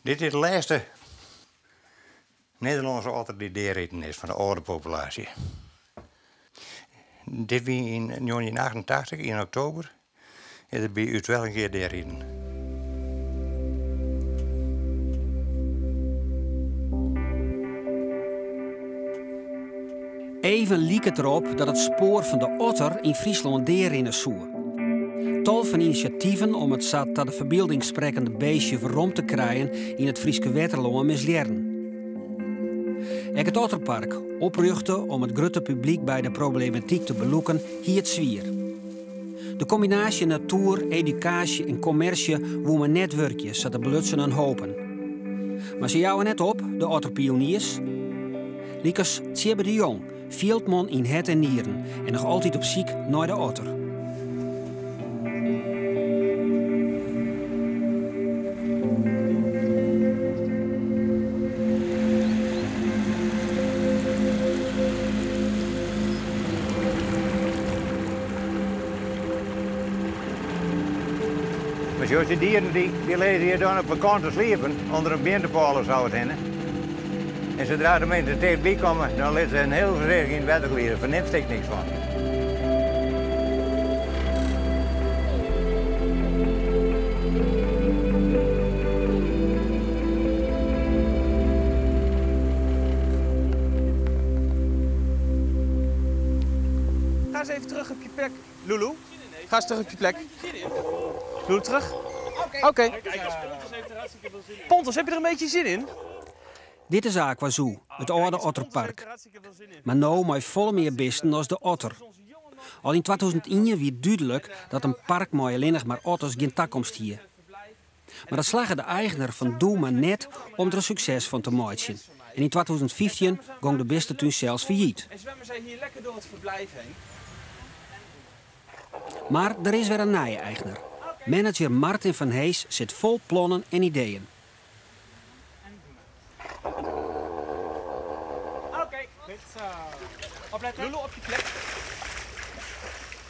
Dit is de laatste Nederlandse otter die deerritten is van de oude populatie. Dit wie in 1988, in oktober, is het bij u wel een keer deerritten. Even liep het erop dat het spoor van de otter in Friesland deerrinnen zoer. Tal van initiatieven om het zat dat de verbeelding sprekende beestje waarom te krijgen in het Frieske Wetterlo misleren. Ook het Otterpark opruchtte om het grote publiek bij de problematiek te beloeken hier het zwier. De combinatie natuur, educatie en commercie woemen netwerkjes zat de belutsen en hopen. Maar ze jouwen net op, de otterpioniers. Liekers Tjibbe de Jong, veldman in het en nieren en nog altijd op ziek naar de otter. Maar zoals die dieren die lezen hier dan op vakantie sliepen, onder een beendepaal zou het heen. En zodra de mensen tegen bij komen, dan liggen ze een heel verzekerd in het wetter. Daar verneemt ik niks van. Ga eens even terug op je plek, Lulu. Ga eens terug op je plek. Lulu, terug. Oké. Pontus, heb je er een beetje zin in? Dit is Aqua Zoo, het oude otterpark. Maar nou met volle meer beesten als de otter. Al in 2001 werd duidelijk dat een park met alleen maar otters geen toekomst hier. Maar dat slagen de eigenaar van Doe maar net om er een succes van te maken. En in 2015 ging de beste toen zelfs failliet. En zwemmen zij hier lekker door het verblijf heen? Maar er is weer een nieuwe eigenaar. Manager Martin van Hees zit vol plannen en ideeën. Opletten. Lulu, op je plek.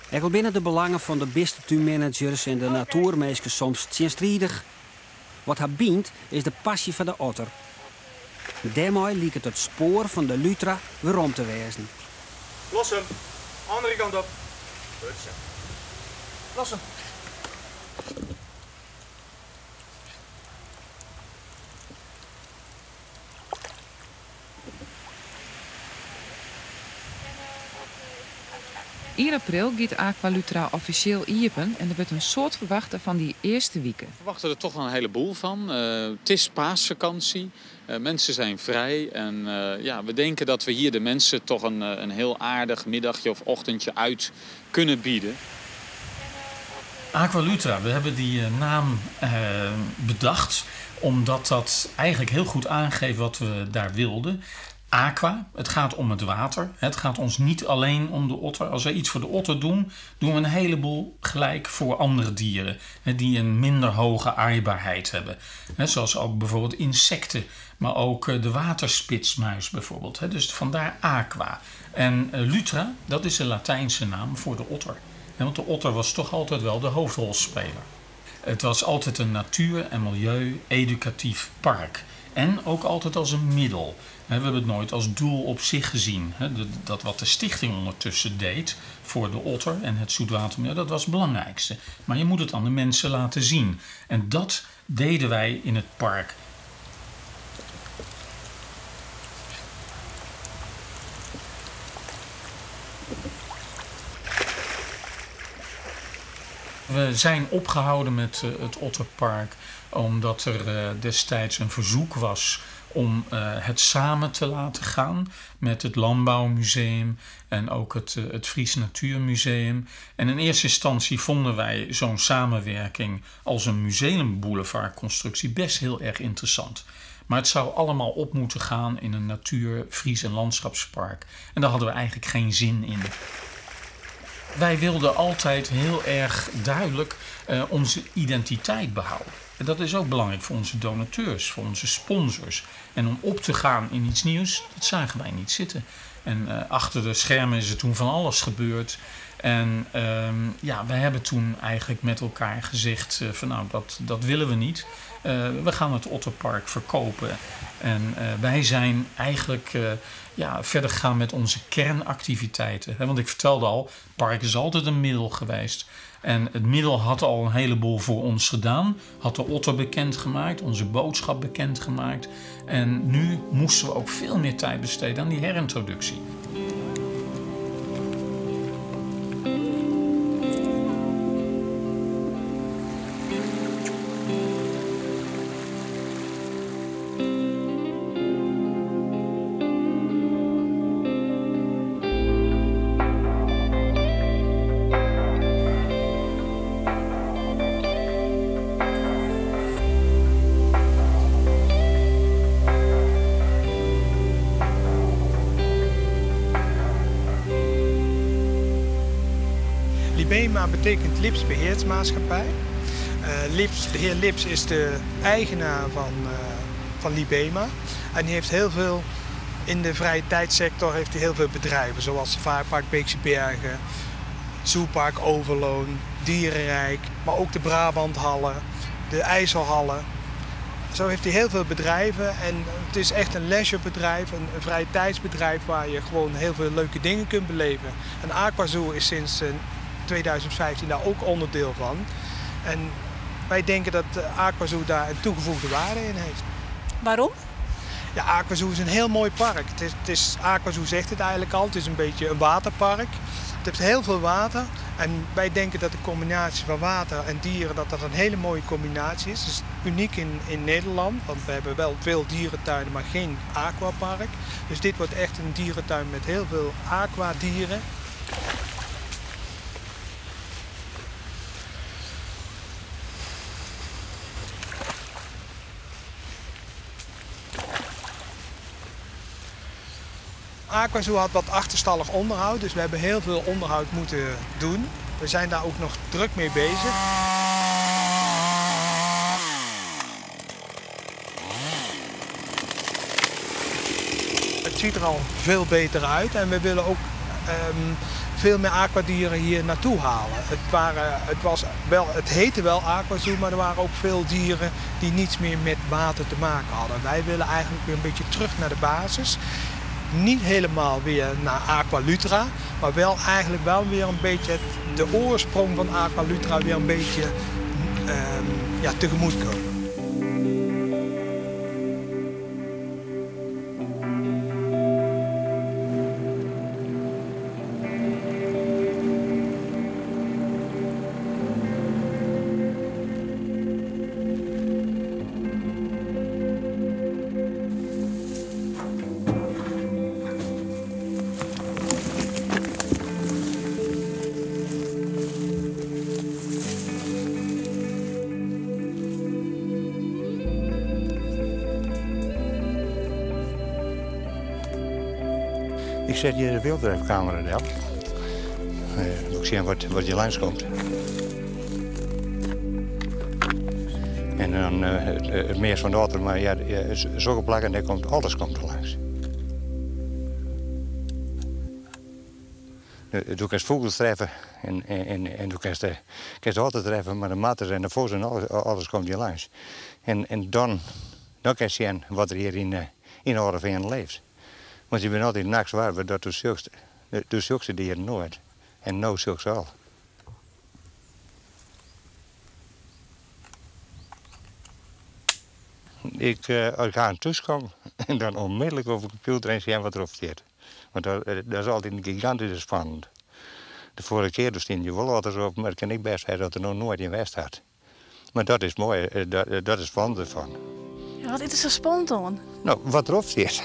Er wil binnen de belangen van de beste tuinmanagers en de natuurmeesters soms tegenstrijdig. Wat haar bindt is de passie van de otter. Daarmee liep het spoor van de Lutra weer om te wezen. Los hem. Andere kant op. Goed zo. Los hem. In april gaat Aqua Lutra officieel open en er wordt een soort verwachten van die eerste weken. We verwachten er toch wel een heleboel van. Het is paasvakantie, mensen zijn vrij en we denken dat we hier de mensen toch een heel aardig middagje of ochtendje uit kunnen bieden. Aqua Lutra, we hebben die naam bedacht omdat dat eigenlijk heel goed aangeeft wat we daar wilden. Aqua, het gaat om het water. Het gaat ons niet alleen om de otter. Als wij iets voor de otter doen, doen we een heleboel gelijk voor andere dieren. Die een minder hoge aaibaarheid hebben. Zoals ook bijvoorbeeld insecten, maar ook de waterspitsmuis bijvoorbeeld. Dus vandaar aqua. En Lutra, dat is een Latijnse naam voor de otter. Want de otter was toch altijd wel de hoofdrolspeler. Het was altijd een natuur- en milieu-educatief park. En ook altijd als een middel. We hebben het nooit als doel op zich gezien. Dat wat de stichting ondertussen deed voor de otter en het zoetwatermilieu, dat was het belangrijkste. Maar je moet het aan de mensen laten zien. En dat deden wij in het park. We zijn opgehouden met het Otterpark omdat er destijds een verzoek was om het samen te laten gaan met het Landbouwmuseum en ook het Fries Natuurmuseum. En in eerste instantie vonden wij zo'n samenwerking als een museumboulevardconstructie best heel erg interessant. Maar het zou allemaal op moeten gaan in een natuur-, Fries- en landschapspark. En daar hadden we eigenlijk geen zin in. Wij wilden altijd heel erg duidelijk onze identiteit behouden. En dat is ook belangrijk voor onze donateurs, voor onze sponsors. En om op te gaan in iets nieuws, dat zagen wij niet zitten. En achter de schermen is er toen van alles gebeurd. En we hebben toen eigenlijk met elkaar gezegd van nou, dat willen we niet. we gaan het Otterpark verkopen. En wij zijn eigenlijk verder gegaan met onze kernactiviteiten. Want ik vertelde al, het park is altijd een middel geweest. En het middel had al een heleboel voor ons gedaan. Had de otter bekendgemaakt, onze boodschap bekendgemaakt. En nu moesten we ook veel meer tijd besteden aan die herintroductie. Libema betekent Lips Beheersmaatschappij. De heer Lips is de eigenaar van Libema. En die heeft heel veel, in de vrije tijdssector heeft hij heel veel bedrijven. Zoals Safaripark Beekse Bergen, Zoopark Overloon, Dierenrijk. Maar ook de Brabanthallen, de IJsselhallen. Zo heeft hij heel veel bedrijven. En het is echt een leisurebedrijf, een vrije tijdsbedrijf waar je gewoon heel veel leuke dingen kunt beleven. En Aquazoo is sinds 2015 daar ook onderdeel van. En wij denken dat Aquazoo daar een toegevoegde waarde in heeft. Waarom? Ja, Aquazoo is een heel mooi park. Aquazoo zegt het eigenlijk al, het is een beetje een waterpark. Het heeft heel veel water en wij denken dat de combinatie van water en dieren dat een hele mooie combinatie is. Het is uniek in Nederland, want we hebben wel veel dierentuinen, maar geen aquapark. Dus dit wordt echt een dierentuin met heel veel aquadieren. Aquazoo had wat achterstallig onderhoud, dus we hebben heel veel onderhoud moeten doen. We zijn daar ook nog druk mee bezig. Het ziet er al veel beter uit en we willen ook veel meer aquadieren hier naartoe halen. Het heette wel Aquazoo, maar er waren ook veel dieren die niets meer met water te maken hadden. Wij willen eigenlijk weer een beetje terug naar de basis. Niet helemaal weer naar Aqualutra, maar wel eigenlijk wel weer een beetje de oorsprong van Aqualutra weer een beetje tegemoet komen. Ik zet hier de wildrijfcamera op. Ik zie wat je langskomt. En dan het meer van de otter, maar ja, zulke plakken, daar komt alles er langs. Toen kan je vogels treffen en toen kan je otter treffen, maar de matten en de vos en alles komt hier langs. En dan kan je zien wat er hier in Orreveen leeft. Want je bent altijd nachts waar, dat doe zulke dieren nooit. En nou zulke ze al. Ik ga aan toeschouwen en dan onmiddellijk over de computer en zien wat erop zit. Want dat is altijd een gigantische spannend. De vorige keer dus stond je wel altijd op, maar het kan ik best zijn dat er nog nooit in West had. Maar dat is mooi, dat is spannend ervan. Ja, wat is er zo spannend aan? Nou, wat erop zit.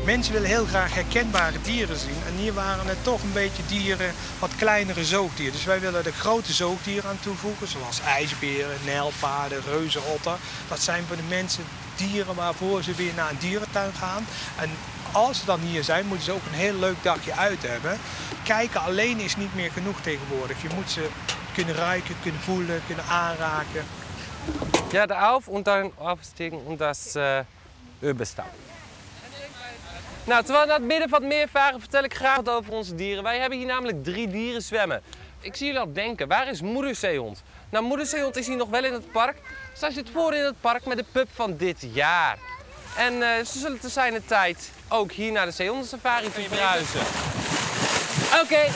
Mensen willen heel graag herkenbare dieren zien en hier waren het toch een beetje dieren, wat kleinere zoogdieren. Dus wij willen er grote zoogdieren aan toevoegen, zoals ijsberen, nijlpaarden, reuzenotter. Dat zijn voor de mensen dieren waarvoor ze weer naar een dierentuin gaan. En als ze dan hier zijn, moeten ze ook een heel leuk dagje uit hebben. Kijken alleen is niet meer genoeg tegenwoordig. Je moet ze kunnen ruiken, kunnen voelen, kunnen aanraken. Ja, de auf und dann aufsteigen und das überstaan. Nou, terwijl we naar het midden van het meer varen, vertel ik graag wat over onze dieren. Wij hebben hier namelijk 3 dieren zwemmen. Ik zie jullie al denken, waar is moederzeehond? Nou, moederzeehond is hier nog wel in het park. Zij zit voor in het park met de pup van dit jaar. En ze zullen te zijner tijd ook hier naar de zeehondensafari te verhuizen. Oké.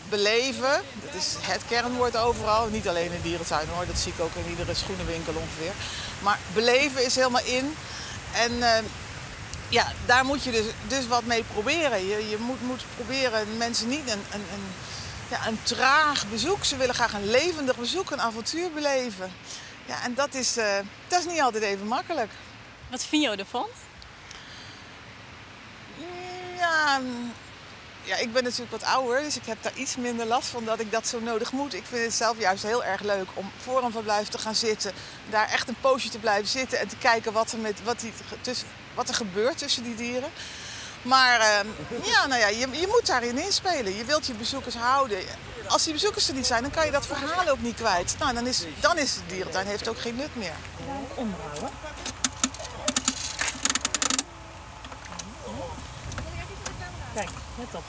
Beleven, dat is het kernwoord overal. Niet alleen in dierentuin hoor, dat zie ik ook in iedere schoenenwinkel ongeveer. Maar beleven is helemaal in. En ja, daar moet je dus wat mee proberen. Je moet proberen mensen niet een traag bezoek. Ze willen graag een levendig bezoek, een avontuur beleven. Ja, en dat is niet altijd even makkelijk. Wat vind je ervan? Ja, ik ben natuurlijk wat ouder, dus ik heb daar iets minder last van dat ik dat zo nodig moet. Ik vind het zelf juist heel erg leuk om voor een verblijf te gaan zitten. Daar echt een poosje te blijven zitten en te kijken wat er gebeurt tussen die dieren. Maar je moet daarin inspelen. Je wilt je bezoekers houden. Als die bezoekers er niet zijn, dan kan je dat verhaal ook niet kwijt. Nou, dan is de dierentuin heeft ook geen nut meer. Omhouden. Kijk, let op.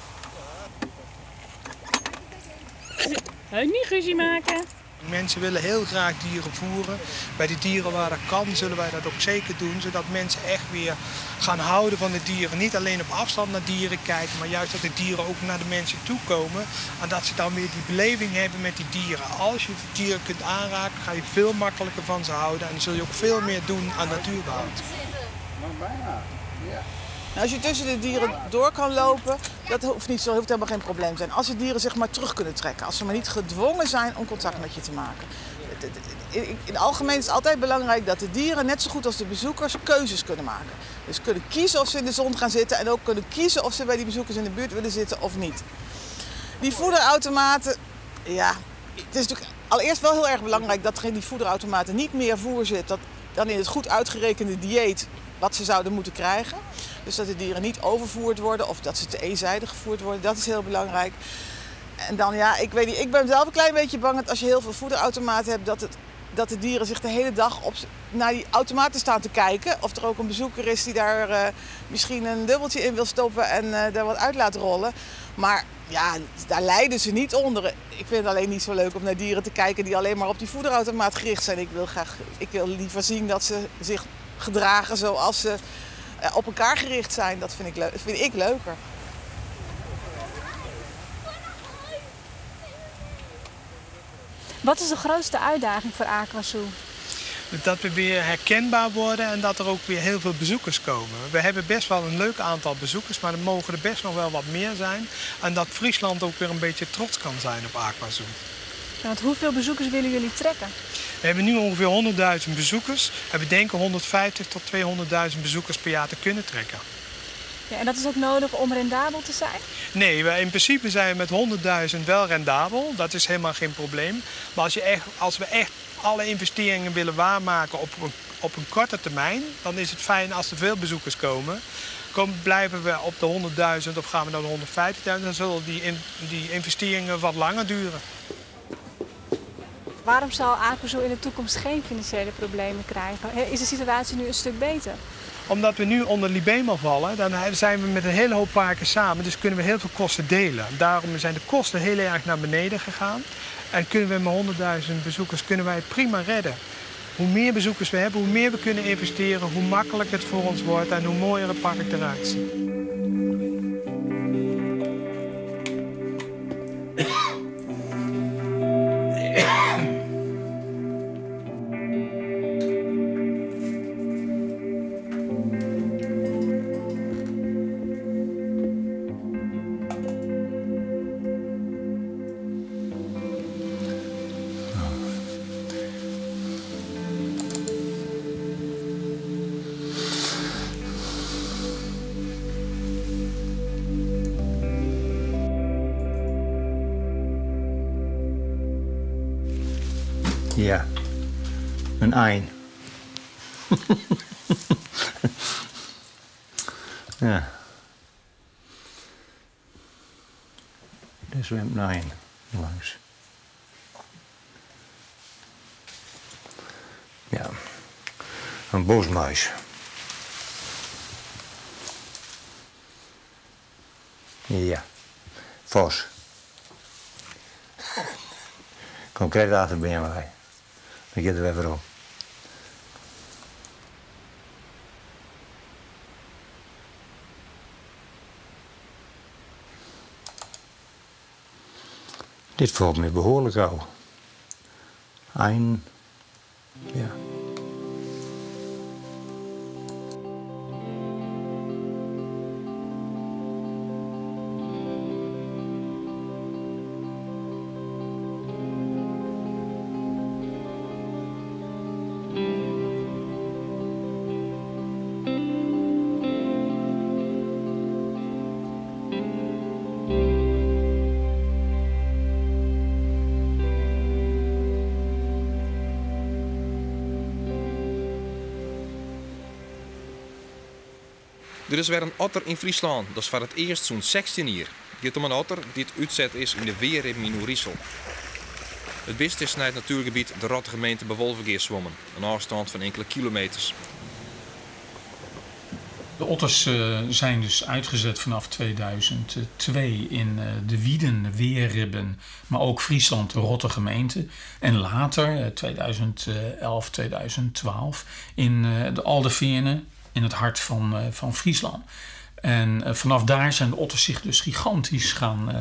Niet ruzie maken. Mensen willen heel graag dieren voeren. Bij de dieren waar dat kan, zullen wij dat ook zeker doen. Zodat mensen echt weer gaan houden van de dieren. Niet alleen op afstand naar dieren kijken, maar juist dat de dieren ook naar de mensen toe komen. En dat ze dan weer die beleving hebben met die dieren. Als je dieren kunt aanraken, ga je veel makkelijker van ze houden. En dan zul je ook veel meer doen aan natuurbehoud. Als je tussen de dieren door kan lopen, dat hoeft helemaal geen probleem te zijn. Als de dieren zich maar terug kunnen trekken. Als ze maar niet gedwongen zijn om contact met je te maken. In het algemeen is het altijd belangrijk dat de dieren, net zo goed als de bezoekers, keuzes kunnen maken. Dus kunnen kiezen of ze in de zon gaan zitten en ook kunnen kiezen of ze bij die bezoekers in de buurt willen zitten of niet. Die voederautomaten, ja, het is natuurlijk allereerst wel heel erg belangrijk dat er in die voederautomaten niet meer voer zit dan in het goed uitgerekende dieet wat ze zouden moeten krijgen. Dus dat de dieren niet overvoerd worden of dat ze te eenzijdig gevoerd worden, dat is heel belangrijk. En dan ja, ik weet niet, ik ben zelf een klein beetje bang dat als je heel veel voederautomaten hebt, dat de dieren zich de hele dag naar die automaten staan te kijken. Of er ook een bezoeker is die daar misschien een dubbeltje in wil stoppen en daar wat uit laat rollen. Maar ja, daar lijden ze niet onder. Ik vind het alleen niet zo leuk om naar dieren te kijken die alleen maar op die voederautomaat gericht zijn. Ik wil liever zien dat ze zich gedragen zoals ze op elkaar gericht zijn. Dat vind ik leuker. Wat is de grootste uitdaging voor Aquazoo? Dat we weer herkenbaar worden en dat er ook weer heel veel bezoekers komen. We hebben best wel een leuk aantal bezoekers, maar er mogen er best nog wel wat meer zijn. En dat Friesland ook weer een beetje trots kan zijn op Aquazoo. Ja, want hoeveel bezoekers willen jullie trekken? We hebben nu ongeveer 100.000 bezoekers en we denken 150.000 tot 200.000 bezoekers per jaar te kunnen trekken. Ja, en dat is ook nodig om rendabel te zijn? Nee, in principe zijn we met 100.000 wel rendabel. Dat is helemaal geen probleem. Maar als we echt alle investeringen willen waarmaken op een korte termijn, dan is het fijn als er veel bezoekers komen. Blijven we op de 100.000 of gaan we naar de 150.000, dan zullen die investeringen wat langer duren. Waarom zal Aquazoo in de toekomst geen financiële problemen krijgen? Is de situatie nu een stuk beter? Omdat we nu onder Libema vallen, dan zijn we met een hele hoop parken samen, dus kunnen we heel veel kosten delen. Daarom zijn de kosten heel erg naar beneden gegaan. En kunnen we met 100.000 bezoekers wij het prima redden. Hoe meer bezoekers we hebben, hoe meer we kunnen investeren, hoe makkelijker het voor ons wordt en hoe mooier het park eruit ziet. Ja, een ein. Ja. Er zwemt nog één langs. Ja, een bosmuis. Ja, vos. Concreet achter bij mij. Dan gaat er even op. Dit valt me behoorlijk gauw. Ja. Er is weer een otter in Friesland. Dat is voor het eerst zo'n 16 jaar. Het gaat om een otter die uitzet is in de Weerrib in Oerisel. Het best is naar het natuurgebied de Rottegemeente Bewolvergeer zwommen. Een afstand van enkele kilometers. De otters zijn dus uitgezet vanaf 2002 in de Wieden, de Weerribben, maar ook Friesland, de Rottegemeente. En later, 2011, 2012, in de Alderveerne, in het hart van Friesland. En vanaf daar zijn de otters zich dus gigantisch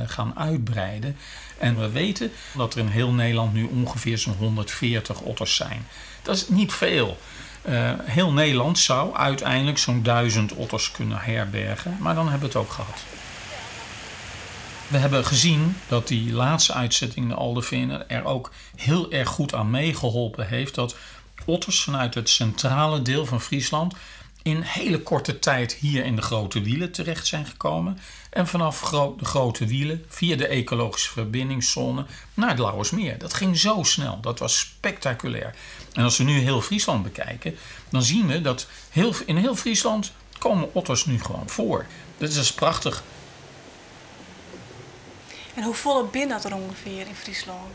gaan uitbreiden. En we weten dat er in heel Nederland nu ongeveer zo'n 140 otters zijn. Dat is niet veel. Heel Nederland zou uiteindelijk zo'n 1000 otters kunnen herbergen, maar dan hebben we het ook gehad. We hebben gezien dat die laatste uitzetting in de Alderveerne er ook heel erg goed aan meegeholpen heeft dat otters vanuit het centrale deel van Friesland in hele korte tijd hier in de Grote Wielen terecht zijn gekomen. En vanaf de Grote Wielen via de ecologische verbindingszone naar het Lauwersmeer. Dat ging zo snel, dat was spectaculair. En als we nu heel Friesland bekijken, dan zien we dat in heel Friesland komen otters nu gewoon voor. Dat is prachtig. En hoe volop bin dat er ongeveer in Friesland?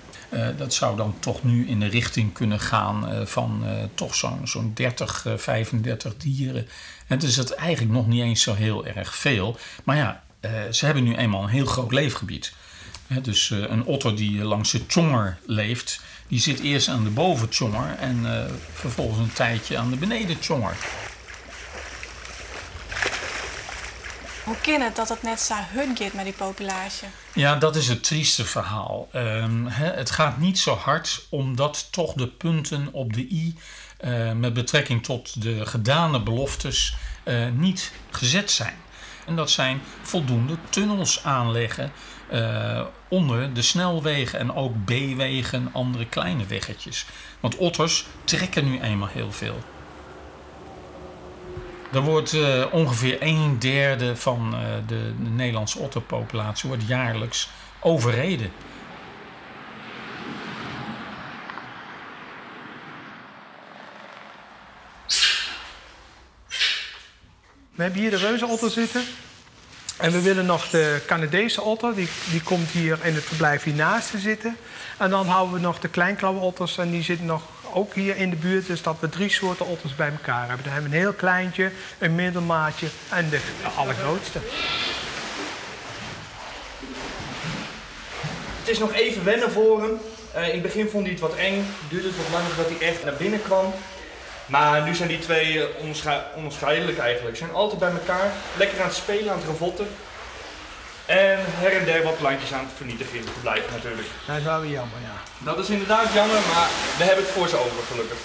Dat zou dan toch nu in de richting kunnen gaan van toch zo'n 30, 35 dieren. En dus dat is eigenlijk nog niet eens zo heel erg veel. Maar ja, ze hebben nu eenmaal een heel groot leefgebied. Dus een otter die langs de Tjonger leeft, die zit eerst aan de boventjonger en vervolgens een tijdje aan de beneden-tjonger. Hoe kan het dat het net zo hut gaat met die populatie? Ja, dat is het trieste verhaal. Het gaat niet zo hard omdat toch de punten op de i met betrekking tot de gedane beloftes niet gezet zijn. En dat zijn voldoende tunnels aanleggen onder de snelwegen en ook B-wegen, andere kleine weggetjes. Want otters trekken nu eenmaal heel veel. Er wordt ongeveer 1/3 van de Nederlandse otterpopulatie wordt jaarlijks overreden. We hebben hier de reuzenotter zitten. En we willen nog de Canadese otter. Die komt hier in het verblijf hiernaast te zitten. En dan houden we nog de kleinklauwotters. En die zitten nog ook hier in de buurt. Dus dat we 3 soorten otters bij elkaar hebben. Dan hebben we een heel kleintje, een middelmaatje en de allergrootste. Het is nog even wennen voor hem. In het begin vond hij het wat eng. Duurde het wat langer voordat hij echt naar binnen kwam. Maar nu zijn die twee onscheidelijk eigenlijk. Ze zijn altijd bij elkaar, lekker aan het spelen, aan het ravotten. En her en der wat plantjes aan het vernietigen in het verblijf natuurlijk. Dat is wel weer jammer, ja. Dat is inderdaad jammer, maar we hebben het voor ze over gelukkig.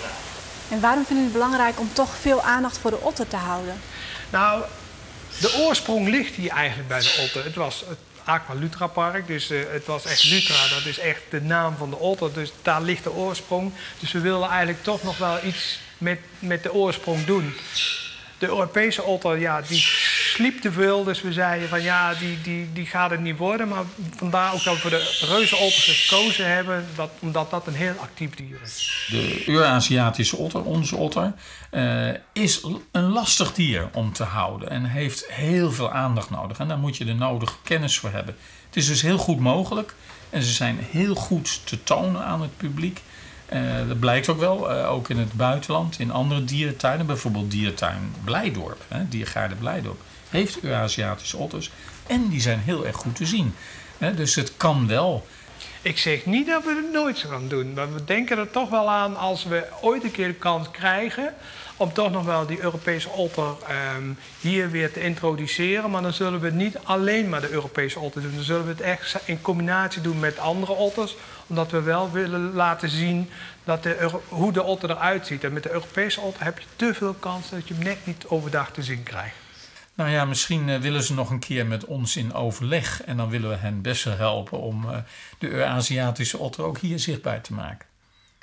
Ja. En waarom vinden jullie het belangrijk om toch veel aandacht voor de otter te houden? Nou, de oorsprong ligt hier eigenlijk bij de otter. Het was het Aqua Lutra Park, dus het was echt Lutra, dat is echt de naam van de otter. Dus daar ligt de oorsprong. Dus we wilden eigenlijk toch nog wel iets met de oorsprong doen. De Europese otter, ja, die sliep te veel, dus we zeiden van ja, die gaat het niet worden. Maar vandaar ook dat we voor de reuzenotter gekozen hebben, omdat dat een heel actief dier is. De Eurasiatische otter, onze otter, is een lastig dier om te houden en heeft heel veel aandacht nodig. En daar moet je de nodige kennis voor hebben. Het is dus heel goed mogelijk en ze zijn heel goed te tonen aan het publiek. Dat blijkt ook wel, ook in het buitenland, in andere dierentuinen. Bijvoorbeeld dierentuin Blijdorp, Diergaarde Blijdorp, heeft Eurasiatische otters. En die zijn heel erg goed te zien. Dus het kan wel. Ik zeg niet dat we het nooit zo gaan doen. Maar we denken er toch wel aan als we ooit een keer de kans krijgen om toch nog wel die Europese otter hier weer te introduceren. Maar dan zullen we het niet alleen maar de Europese otter doen. Dan zullen we het echt in combinatie doen met andere otters. Omdat we wel willen laten zien dat hoe de otter eruit ziet. En met de Europese otter heb je te veel kans dat je hem net niet overdag te zien krijgt. Nou ja, misschien willen ze nog een keer met ons in overleg. En dan willen we hen best wel helpen om de Eurasiatische otter ook hier zichtbaar te maken.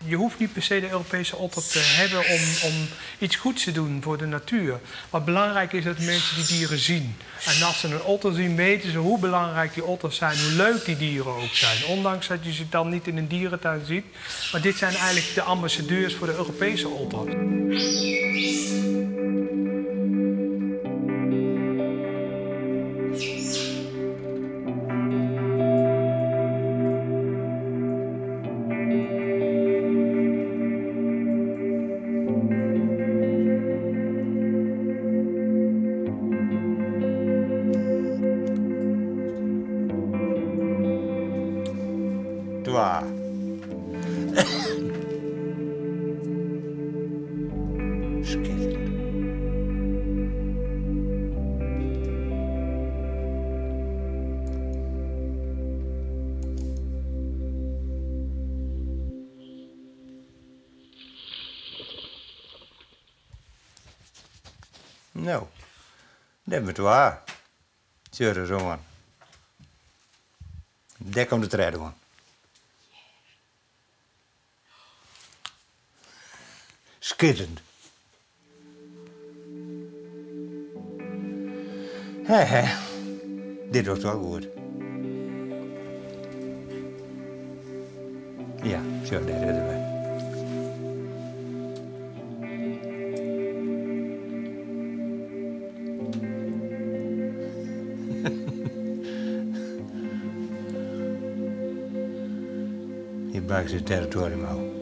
Je hoeft niet per se de Europese otter te hebben om iets goeds te doen voor de natuur. Wat belangrijk is dat mensen die dieren zien. En als ze een otter zien, weten ze hoe belangrijk die otters zijn, hoe leuk die dieren ook zijn. Ondanks dat je ze dan niet in een dierentuin ziet. Maar dit zijn eigenlijk de ambassadeurs voor de Europese otter. Nou, dat hebben we het waar. Zeuren zo aan. Daar komt de rijden aan. Schitterend. Dit wordt wel goed. Ja, zo, daar redden we. Hier buiten zijn territorium al.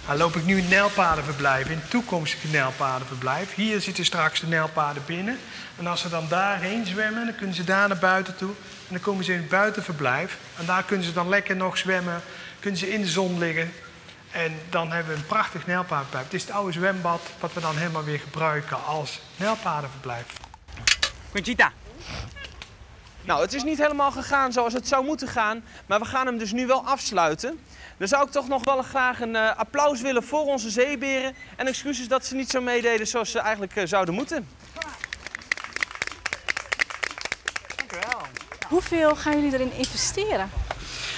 Dan loop ik nu in het nijlpaardenverblijf, in het toekomstige nijlpaardenverblijf. Hier zitten straks de nijlpaarden binnen. En als ze dan daarheen zwemmen, dan kunnen ze daar naar buiten toe. En dan komen ze in het buitenverblijf. En daar kunnen ze dan lekker nog zwemmen, kunnen ze in de zon liggen. En dan hebben we een prachtig nijlpaardenverblijf. Het is het oude zwembad wat we dan helemaal weer gebruiken als nijlpaardenverblijf. Conchita. Nou, het is niet helemaal gegaan zoals het zou moeten gaan. Maar we gaan hem dus nu wel afsluiten. Dan zou ik toch nog wel graag een applaus willen voor onze zeeberen. En excuses dat ze niet zo meededen zoals ze eigenlijk zouden moeten. Dank u wel. Hoeveel gaan jullie erin investeren?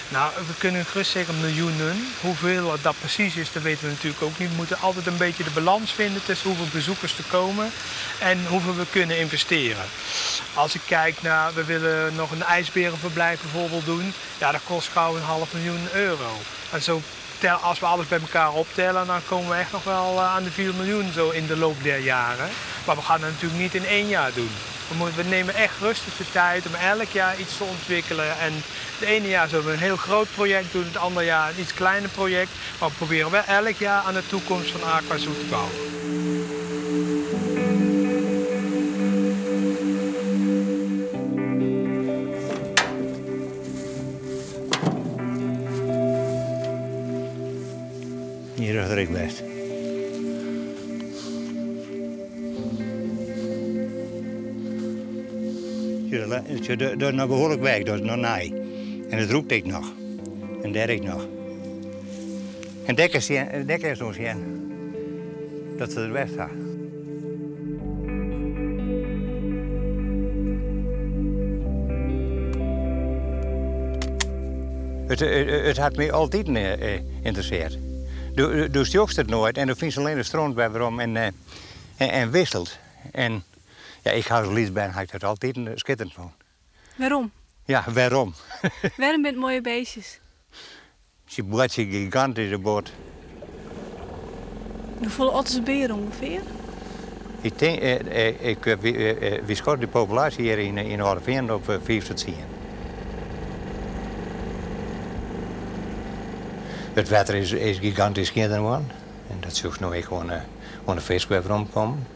Nou, we kunnen gerust zeggen miljoenen. Hoeveel dat precies is, dat weten we natuurlijk ook niet. We moeten altijd een beetje de balans vinden tussen hoeveel bezoekers er komen en hoeveel we kunnen investeren. Als ik kijk naar, we willen nog een ijsberenverblijf bijvoorbeeld doen. Ja, dat kost gauw €500.000. En zo, als we alles bij elkaar optellen, dan komen we echt nog wel aan de 4 miljoen zo in de loop der jaren. Maar we gaan dat natuurlijk niet in 1 jaar doen. We nemen echt rustig de tijd om elk jaar iets te ontwikkelen. En het ene jaar zullen we een heel groot project doen, het andere jaar een iets kleiner project. Maar we proberen wel elk jaar aan de toekomst van Aquazoo te bouwen. Hier is het best. Dat is nog behoorlijk weg, dat is nog naai. En het roept ik nog. En daar ik nog. En daar is ons heen. Dat ze er weg staan. Het had mij altijd geïnteresseerd. Dus jokst het nooit en dan vindt ze alleen de stroom bij waarom en wisselt. En ja, ik hou zo liefst bij en ik het altijd schitterend van. Waarom? Ja, waarom? Waarom met mooie beestjes? Ze boort zich gigantische boot. Hoeveel otters beren ongeveer? Ik denk, we schatten de populatie hier in Harderveen op 5 tot 10. Het water is gigantisch geworden. En dat zoekt nu gewoon een viskweb rondkomen.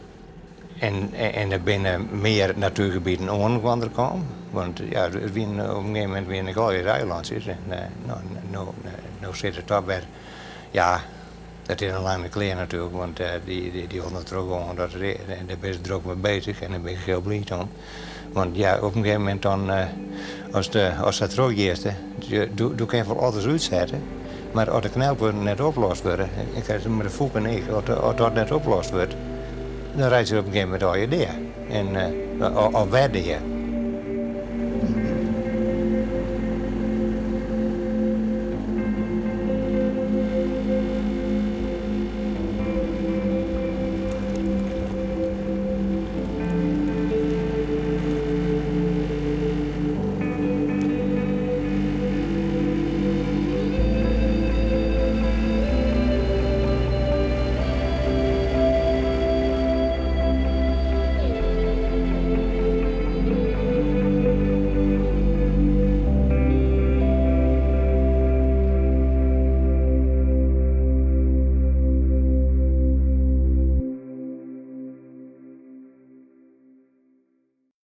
En er binnen meer natuurgebieden onderwandelen komen. Want ja, op een gegeven moment weer een gooie eiland is. En nu zit het toch weer. Ja, dat is een lange kleer natuurlijk, want die hadden het er ook gewoon. Daar ben je druk mee bezig en daar ben ik heel blij om. Want ja, op een gegeven moment dan, als dat droog is, doe ik even alles uitzetten. Maar als de knelpunten net opgelost worden, ik heb met de voet en ik, als dat net opgelost wordt, dan rijdt ze op een gegeven moment al je neer. En al werd je.